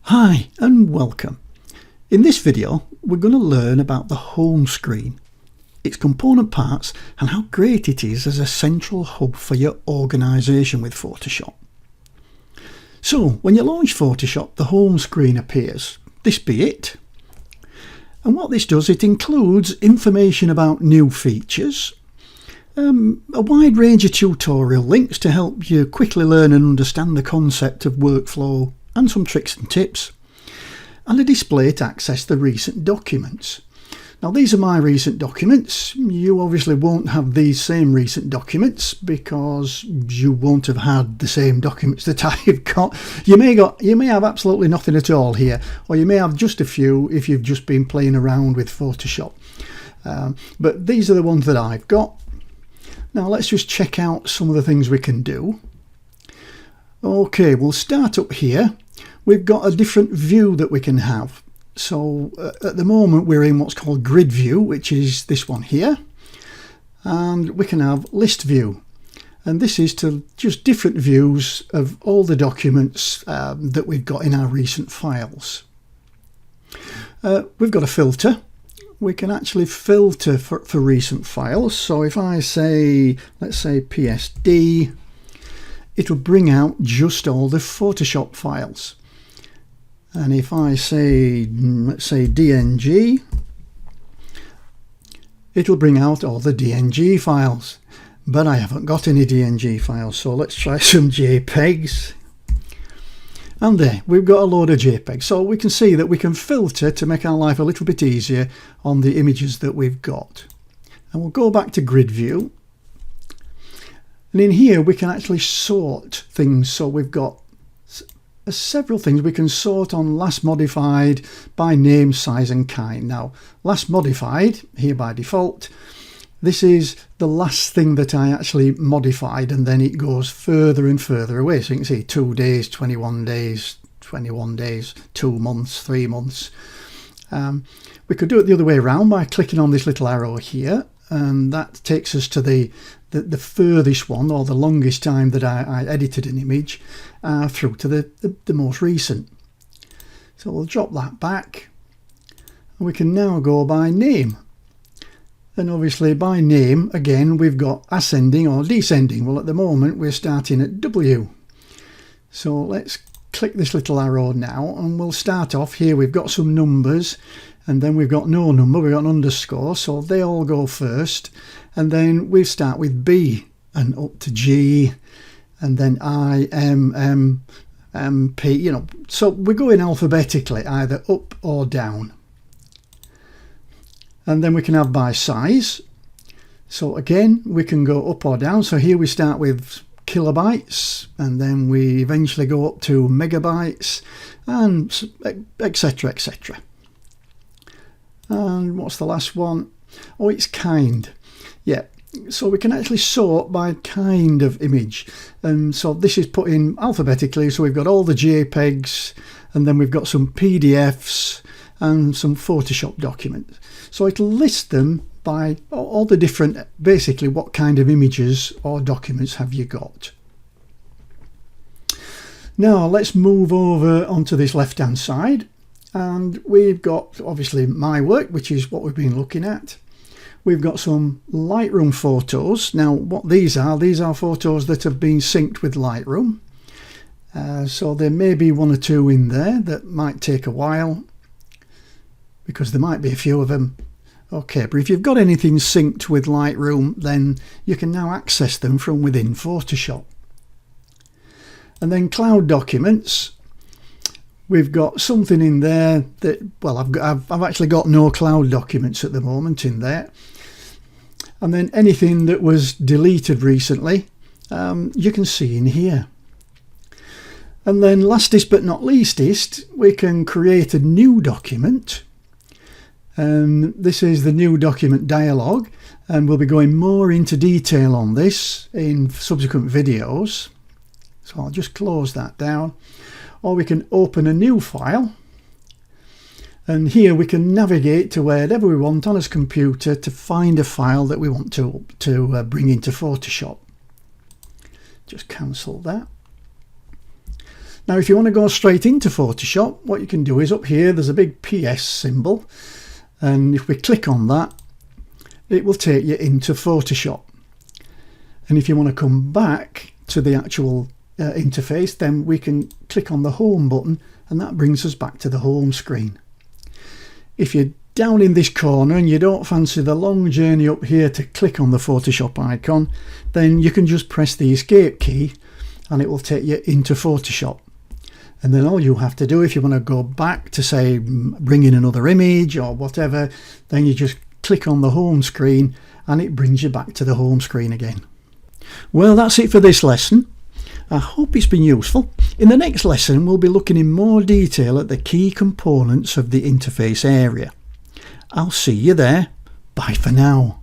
Hi and welcome. In this video we're going to learn about the home screen, its component parts and how great it is as a central hub for your organisation with Photoshop. So when you launch Photoshop, the home screen appears. This be it. And what this does, it includes information about new features, a wide range of tutorial links to help you quickly learn and understand the concept of workflow and some tricks and tips, and a display to access the recent documents. Now these are my recent documents. You obviously won't have these same recent documents because you won't have had the same documents that I've got. You may have absolutely nothing at all here, or you may have just a few if you've just been playing around with Photoshop. But these are the ones that I've got. Now let's just check out some of the things we can do. Okay, we'll start up here. We've got a different view that we can have. So at the moment we're in what's called grid view, which is this one here, and we can have list view, and this is to just different views of all the documents that we've got in our recent files. We've got a filter. We can actually filter for recent files. So if I say, let's say PSD, it'll bring out just all the Photoshop files. And if I say, let's say DNG, it'll bring out all the DNG files. But I haven't got any DNG files, so let's try some JPEGs. And there, we've got a load of JPEGs. So we can see that we can filter to make our life a little bit easier on the images that we've got. And we'll go back to grid view. And in here we can actually sort things. So we've got several things. We can sort on last modified by name, size and kind. Now last modified here by default, this is the last thing that I actually modified, and then it goes further and further away. So you can see 2 days, 21 days, 21 days, 2 months, 3 months. We could do it the other way around by clicking on this little arrow here, and that takes us to the furthest one, or the longest time that I edited an image, through to the most recent. So we'll drop that back, and we can now go by name. And obviously by name, again, we've got ascending or descending. Well, at the moment we're starting at W. So let's click this little arrow now, and we'll start off here. We've got some numbers, and then we've got no number, we've got an underscore, so they all go first. And then we start with B and up to G, and then I, M, P, you know. So we're going alphabetically, either up or down. And then we can have by size. So again, we can go up or down. So here we start with kilobytes, and then we eventually go up to megabytes, and etc, etc. And what's the last one? Oh, it's kind. Yeah, so we can actually sort by kind of image, and so this is put in alphabetically. So we've got all the JPEGs, and then we've got some PDFs and some Photoshop documents. So it'll list them by all the different, basically what kind of images or documents have you got. Now let's move over onto this left hand side, and we've got obviously my work, which is what we've been looking at. We've got some Lightroom photos. Now what these are photos that have been synced with Lightroom. So there may be 1 or 2 in there that might take a while, because there might be a few of them. Okay, but if you've got anything synced with Lightroom, then you can now access them from within Photoshop. And then cloud documents. We've got something in there that, well, I've actually got no cloud documents at the moment in there. And then anything that was deleted recently, you can see in here. And then lastest but not leastest, we can create a new document. This is the new document dialog, and we'll be going more into detail on this in subsequent videos. So I'll just close that down. Or we can open a new file, and here we can navigate to wherever we want on his computer to find a file that we want to bring into Photoshop. Just cancel that. Now if you want to go straight into Photoshop, what you can do is up here there's a big PS symbol, and if we click on that it will take you into Photoshop. And if you want to come back to the actual interface, then we can click on the home button and that brings us back to the home screen. If you're down in this corner and you don't fancy the long journey up here to click on the Photoshop icon, then you can just press the escape key and it will take you into Photoshop. And then all you have to do, if you want to go back to say bring in another image or whatever, then you just click on the home screen and it brings you back to the home screen again. Well, that's it for this lesson. I hope it's been useful. In the next lesson we'll be looking in more detail at the key components of the interface area. I'll see you there. Bye for now.